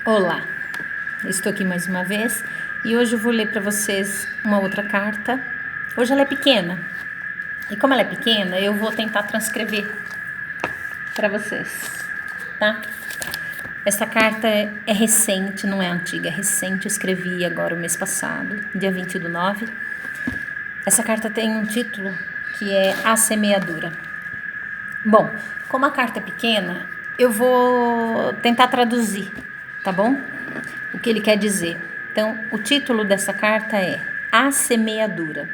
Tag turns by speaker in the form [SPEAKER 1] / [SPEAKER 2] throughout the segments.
[SPEAKER 1] Olá, estou aqui mais uma vez e hoje eu vou ler para vocês uma outra carta. Hoje ela é pequena e como ela é pequena eu vou tentar transcrever para vocês, tá? Essa carta é recente, não é antiga, é recente, eu escrevi agora o mês passado, dia 20/9. Essa carta tem um título que é A Semeadura. Bom, como a carta é pequena, eu vou tentar traduzir, tá bom? O que ele quer dizer. Então, o título dessa carta é A Semeadura.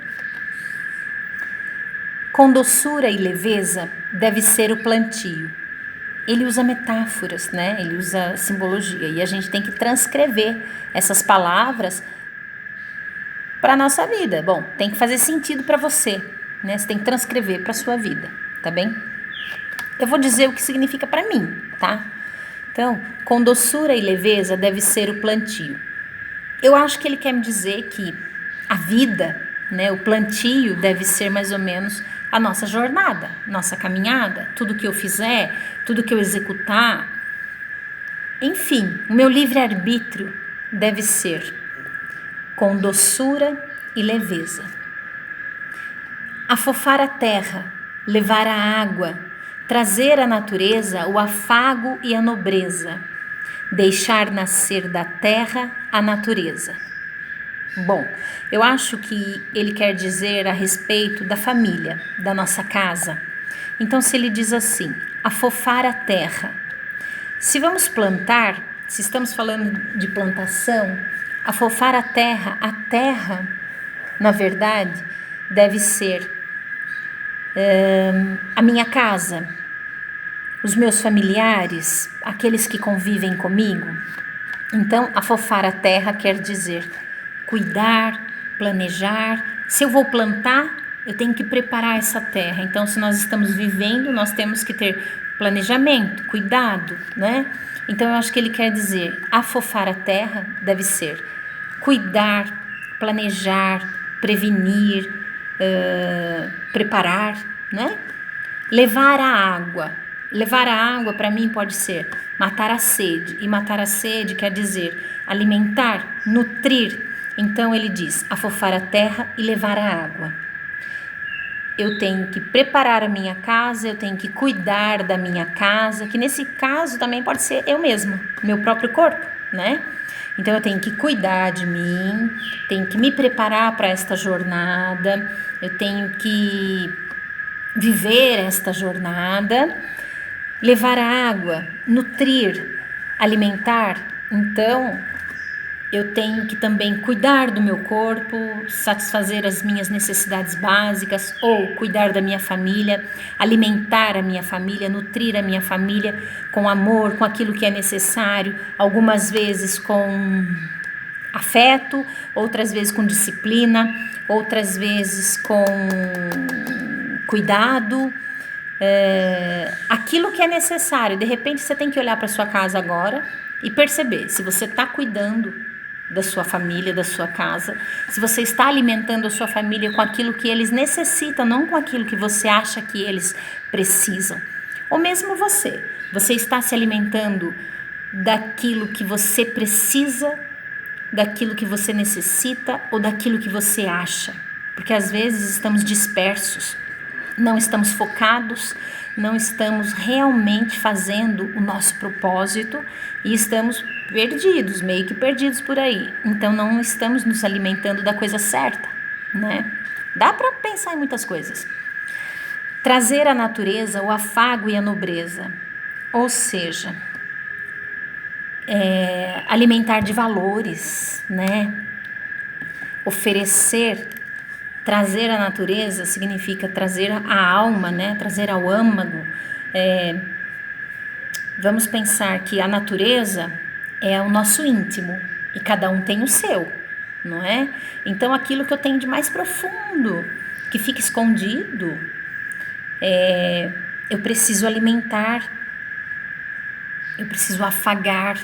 [SPEAKER 1] Com doçura e leveza deve ser o plantio. Ele usa metáforas, né? Ele usa simbologia e a gente tem que transcrever essas palavras para a nossa vida. Bom, tem que fazer sentido para você, né? Você tem que transcrever para a sua vida, tá bem? Eu vou dizer o que significa para mim, tá? Então, com doçura e leveza deve ser o plantio. Eu acho que ele quer me dizer que a vida, né, o plantio deve ser mais ou menos a nossa jornada, nossa caminhada, tudo que eu fizer, tudo que eu executar. Enfim, o meu livre-arbítrio deve ser com doçura e leveza. Afofar a terra, levar a água, trazer à natureza o afago e a nobreza, deixar nascer da terra a natureza. Bom, eu acho que ele quer dizer a respeito da família, da nossa casa. Então, se ele diz assim, afofar a terra. Se vamos plantar, se estamos falando de plantação, afofar a terra, na verdade, deve ser a minha casa, os meus familiares, aqueles que convivem comigo. Então, afofar a terra quer dizer cuidar, planejar. Se eu vou plantar, eu tenho que preparar essa terra. Então, se nós estamos vivendo, nós temos que ter planejamento, cuidado, né? Então, eu acho que ele quer dizer afofar a terra deve ser cuidar, planejar, prevenir, preparar, né? Levar a água. Levar a água para mim pode ser matar a sede. E matar a sede quer dizer alimentar, nutrir. Então ele diz afofar a terra e levar a água. Eu tenho que preparar a minha casa, eu tenho que cuidar da minha casa, que nesse caso também pode ser eu mesma, meu próprio corpo, né? Então eu tenho que cuidar de mim, tenho que me preparar para esta jornada, eu tenho que viver esta jornada, levar a água, nutrir, alimentar. Então eu tenho que também cuidar do meu corpo, satisfazer as minhas necessidades básicas ou cuidar da minha família, alimentar a minha família, nutrir a minha família com amor, com aquilo que é necessário, algumas vezes com afeto, outras vezes com disciplina, outras vezes com cuidado, aquilo que é necessário. De repente você tem que olhar para sua casa agora e perceber se você está cuidando da sua família, da sua casa, se você está alimentando a sua família com aquilo que eles necessitam, não com aquilo que você acha que eles precisam. Ou mesmo você está se alimentando daquilo que você precisa, daquilo que você necessita ou daquilo que você acha. Porque às vezes estamos dispersos, não estamos focados, não estamos realmente fazendo o nosso propósito e estamos perdidos, meio que perdidos por aí. Então não estamos nos alimentando da coisa certa, né? Dá para pensar em muitas coisas. Trazer à natureza o afago e a nobreza, ou seja, alimentar de valores, né? Oferecer. Trazer a natureza significa trazer a alma, né? Trazer ao âmago. Vamos pensar que a natureza é o nosso íntimo e cada um tem o seu, não é? Então aquilo que eu tenho de mais profundo, que fica escondido, eu preciso alimentar, eu preciso afagar,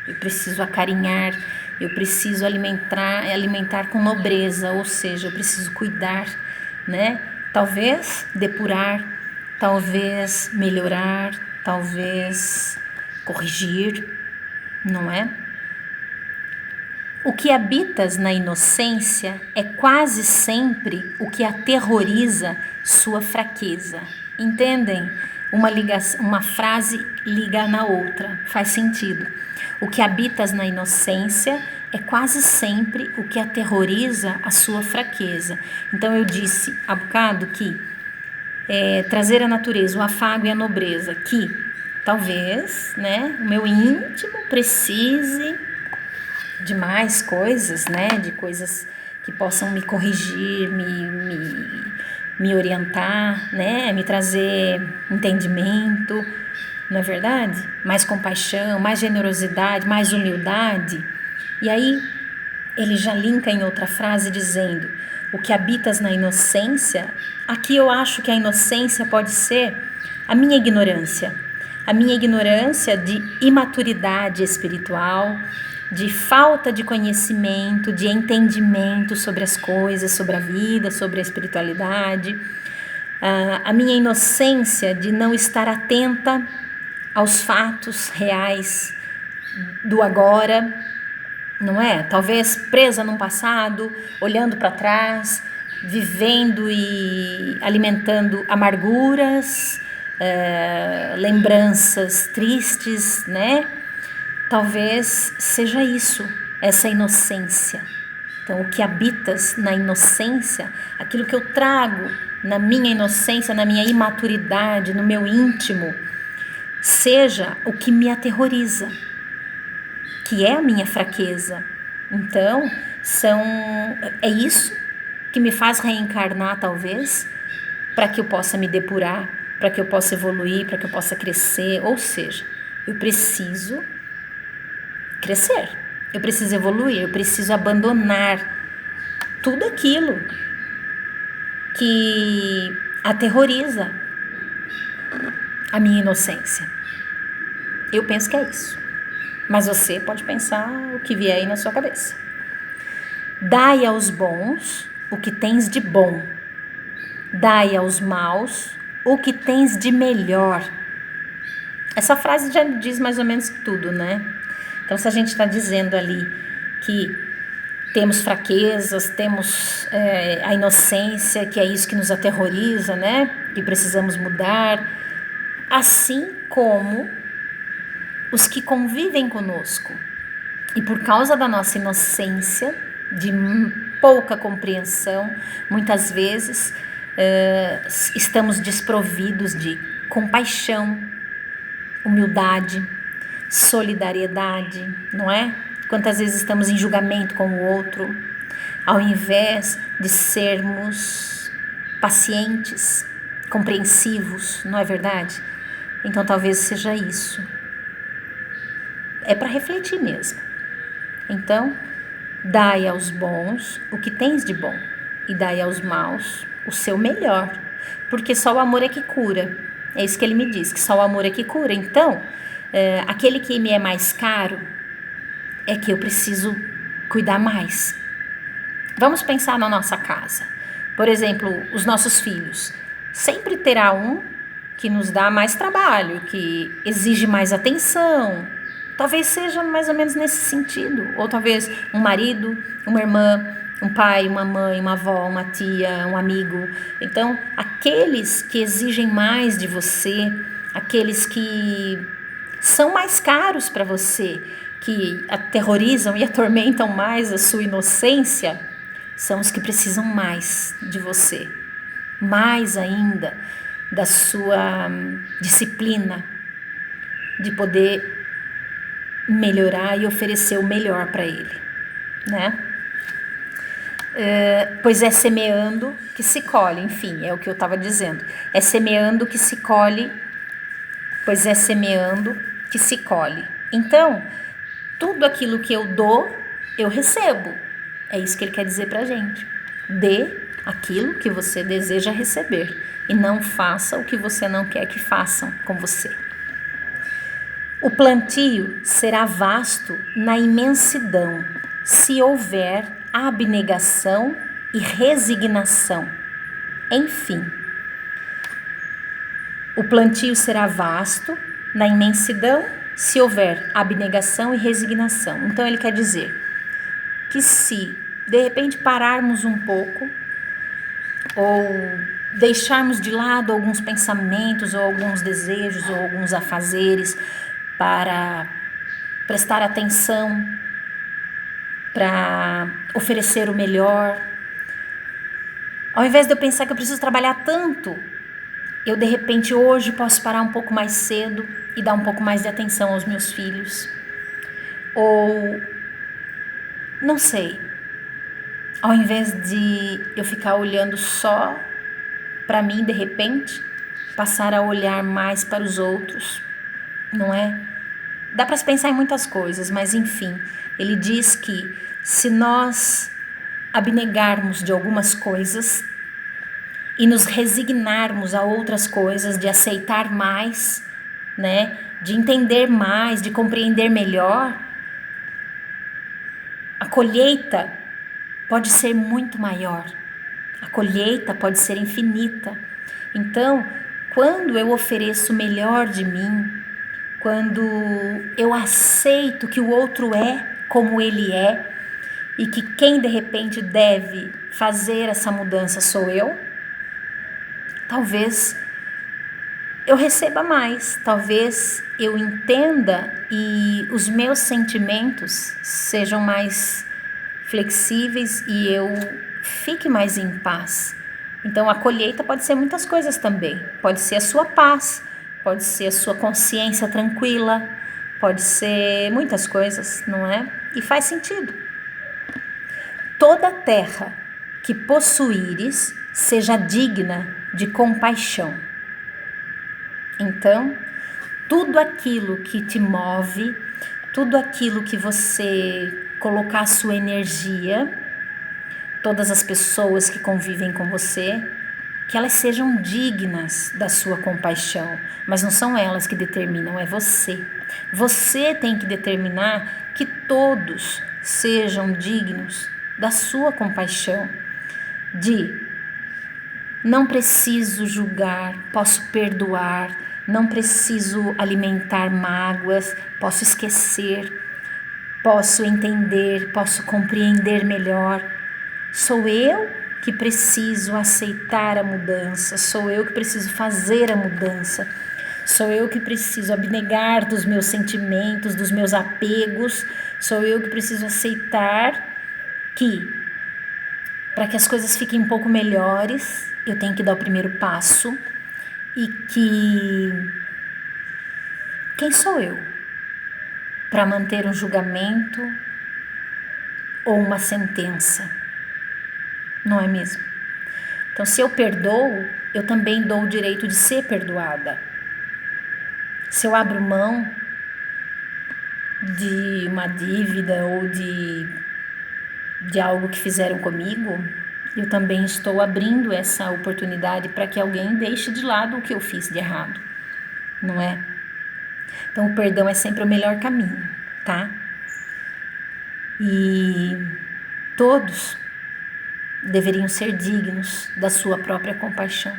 [SPEAKER 1] eu preciso acarinhar, eu preciso alimentar com nobreza, ou seja, eu preciso cuidar, né? Talvez depurar, talvez melhorar, talvez corrigir, não é? O que habitas na inocência é quase sempre o que aterroriza sua fraqueza. Entendem? Uma frase liga na outra, faz sentido. O que habitas na inocência é quase sempre o que aterroriza a sua fraqueza. Então eu disse há bocado que trazer a natureza, o afago e a nobreza, que talvez, né, o meu íntimo precise de mais coisas, né, de coisas que possam me corrigir, me orientar, né, me trazer entendimento, não é verdade? Mais compaixão, mais generosidade, mais humildade. E aí ele já linka em outra frase dizendo: o que habitas na inocência. Aqui eu acho que a inocência pode ser a minha ignorância de imaturidade espiritual, de falta de conhecimento, de entendimento sobre as coisas, sobre a vida, sobre a espiritualidade, a minha inocência de não estar atenta aos fatos reais do agora, não é? Talvez presa num passado, olhando para trás, vivendo e alimentando amarguras, lembranças tristes, né? Talvez seja isso, essa inocência. Então, o que habitas na inocência, aquilo que eu trago na minha inocência, na minha imaturidade, no meu íntimo, seja o que me aterroriza, que é a minha fraqueza. Então, é isso que me faz reencarnar, talvez, para que eu possa me depurar, para que eu possa evoluir, para que eu possa crescer. Ou seja, eu preciso crescer, eu preciso evoluir, eu preciso abandonar tudo aquilo que aterroriza a minha inocência. Eu penso que é isso, mas você pode pensar o que vier aí na sua cabeça. Dai aos bons o que tens de bom, dai aos maus o que tens de melhor. Essa frase já diz mais ou menos tudo, né? Então, se a gente está dizendo ali que temos fraquezas, temos a inocência, que é isso que nos aterroriza, né? Que precisamos mudar, assim como os que convivem conosco. E por causa da nossa inocência, de pouca compreensão, muitas vezes estamos desprovidos de compaixão, humildade, solidariedade, não é? Quantas vezes estamos em julgamento com o outro, ao invés de sermos pacientes, compreensivos, não é verdade? Então talvez seja isso. É para refletir mesmo. Então, dai aos bons o que tens de bom e dai aos maus o seu melhor, porque só o amor é que cura. É isso que ele me diz, que só o amor é que cura. Então, aquele que me é mais caro é que eu preciso cuidar mais. Vamos pensar na nossa casa. Por exemplo, os nossos filhos. Sempre terá um que nos dá mais trabalho, que exige mais atenção. Talvez seja mais ou menos nesse sentido. Ou talvez um marido, uma irmã, um pai, uma mãe, uma avó, uma tia, um amigo. Então, aqueles que exigem mais de você, aqueles que são mais caros para você, que aterrorizam e atormentam mais a sua inocência, são os que precisam mais de você, mais ainda da sua disciplina, de poder melhorar e oferecer o melhor para ele, né? Pois é semeando que se colhe, enfim, é o que eu estava dizendo. É semeando que se colhe, pois é semeando que se colhe. Então, tudo aquilo que eu dou, eu recebo. É isso que ele quer dizer pra gente. Dê aquilo que você deseja receber e não faça o que você não quer que façam com você. O plantio será vasto na imensidão, se houver abnegação e resignação. Enfim, o plantio será vasto na imensidão se houver abnegação e resignação. Então ele quer dizer que se de repente pararmos um pouco ou deixarmos de lado alguns pensamentos ou alguns desejos ou alguns afazeres para prestar atenção, para oferecer o melhor, ao invés de eu pensar que eu preciso trabalhar tanto, eu de repente hoje posso parar um pouco mais cedo e dar um pouco mais de atenção aos meus filhos. Ou, não sei, ao invés de eu ficar olhando só para mim, de repente, passar a olhar mais para os outros, não é? Dá para se pensar em muitas coisas, mas enfim, ele diz que se nós abnegarmos de algumas coisas e nos resignarmos a outras coisas, de aceitar mais, né, de entender mais, de compreender melhor, a colheita pode ser muito maior. A colheita pode ser infinita. Então, quando eu ofereço o melhor de mim, quando eu aceito que o outro é como ele é e que quem de repente deve fazer essa mudança sou eu, talvez eu receba mais, talvez eu entenda e os meus sentimentos sejam mais flexíveis e eu fique mais em paz. Então a colheita pode ser muitas coisas também. Pode ser a sua paz, pode ser a sua consciência tranquila, pode ser muitas coisas, não é? E faz sentido. Toda terra que possuíres seja digna de compaixão. Então, tudo aquilo que te move, tudo aquilo que você colocar a sua energia, todas as pessoas que convivem com você, que elas sejam dignas da sua compaixão, mas não são elas que determinam, é você. Você tem que determinar que todos sejam dignos da sua compaixão, de não preciso julgar, posso perdoar, não preciso alimentar mágoas, posso esquecer, posso entender, posso compreender melhor. Sou eu que preciso aceitar a mudança, sou eu que preciso fazer a mudança, sou eu que preciso abnegar dos meus sentimentos, dos meus apegos, sou eu que preciso aceitar que, para que as coisas fiquem um pouco melhores, eu tenho que dar o primeiro passo e que quem sou eu para manter um julgamento ou uma sentença? Não é mesmo? Então, se eu perdoo, eu também dou o direito de ser perdoada. Se eu abro mão de uma dívida ou de algo que fizeram comigo, eu também estou abrindo essa oportunidade para que alguém deixe de lado o que eu fiz de errado, não é? Então, o perdão é sempre o melhor caminho, tá? E todos deveriam ser dignos da sua própria compaixão.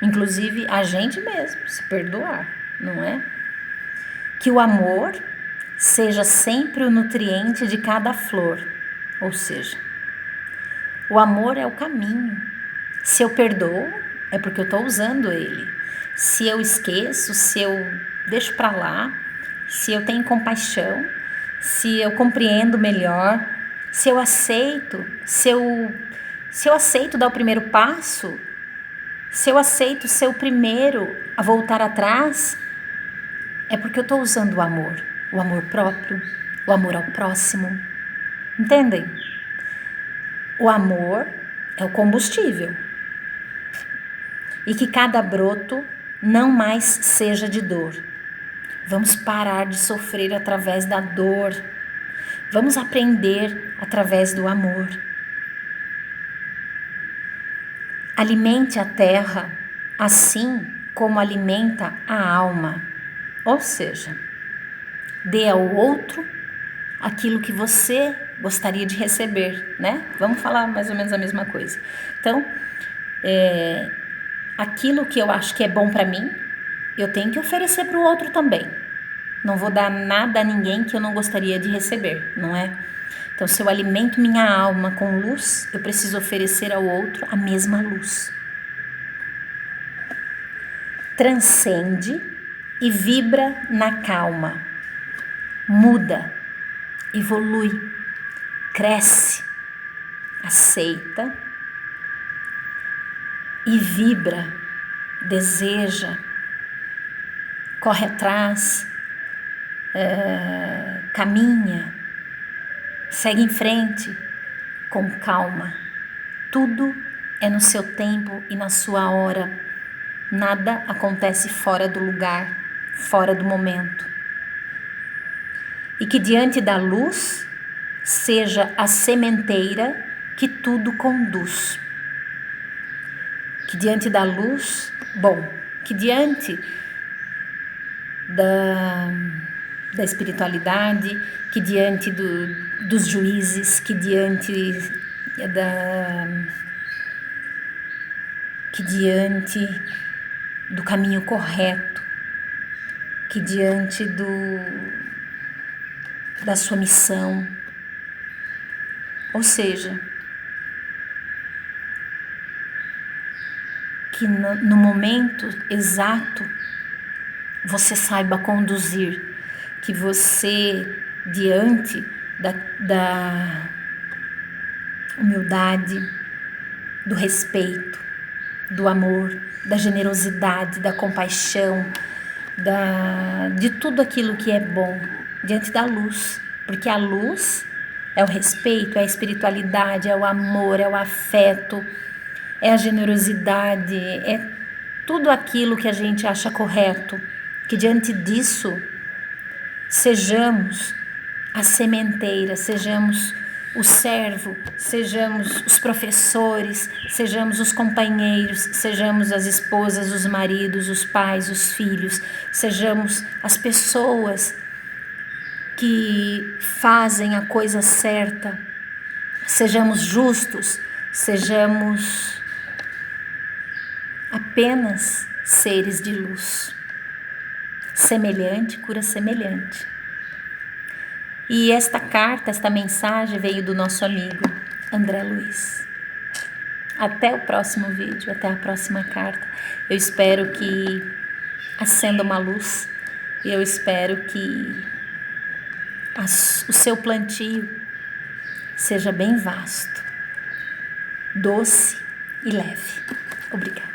[SPEAKER 1] Inclusive a gente mesmo, se perdoar, não é? Que o amor seja sempre o nutriente de cada flor, ou seja, o amor é o caminho. Se eu perdoo, é porque eu estou usando ele. Se eu esqueço, se eu deixo para lá, se eu tenho compaixão, se eu compreendo melhor, se eu aceito, se eu aceito dar o primeiro passo, se eu aceito ser o primeiro a voltar atrás, é porque eu estou usando o amor próprio, o amor ao próximo. Entendem? O amor é o combustível. E que cada broto não mais seja de dor. Vamos parar de sofrer através da dor. Vamos aprender através do amor. Alimente a terra assim como alimenta a alma. Ou seja, dê ao outro aquilo que você gostaria de receber, né? Vamos falar mais ou menos a mesma coisa. Então, aquilo que eu acho que é bom para mim, eu tenho que oferecer para o outro também. Não vou dar nada a ninguém que eu não gostaria de receber, não é? Então, se eu alimento minha alma com luz, eu preciso oferecer ao outro a mesma luz. Transcende e vibra na calma. Muda, evolui, cresce, aceita e vibra, deseja, corre atrás, caminha, segue em frente com calma. Tudo é no seu tempo e na sua hora. Nada acontece fora do lugar, fora do momento. E que diante da luz seja a sementeira que tudo conduz. Que diante da luz, que diante da espiritualidade, que diante dos juízes, que diante do caminho correto, que diante da sua missão, ou seja, que no momento exato você saiba conduzir, que você, diante da humildade, do respeito, do amor, da generosidade, da compaixão, de tudo aquilo que é bom, diante da luz, porque a luz é o respeito, é a espiritualidade, é o amor, é o afeto, é a generosidade, é tudo aquilo que a gente acha correto, que diante disso sejamos a sementeira, sejamos o servo, sejamos os professores, sejamos os companheiros, sejamos as esposas, os maridos, os pais, os filhos, sejamos as pessoas que fazem a coisa certa, sejamos justos, sejamos apenas seres de luz. Semelhante cura semelhante. E esta carta, esta mensagem veio do nosso amigo André Luiz. Até o próximo vídeo, até a próxima carta. Eu espero que acenda uma luz e eu espero que o seu plantio seja bem vasto, doce e leve. Obrigada.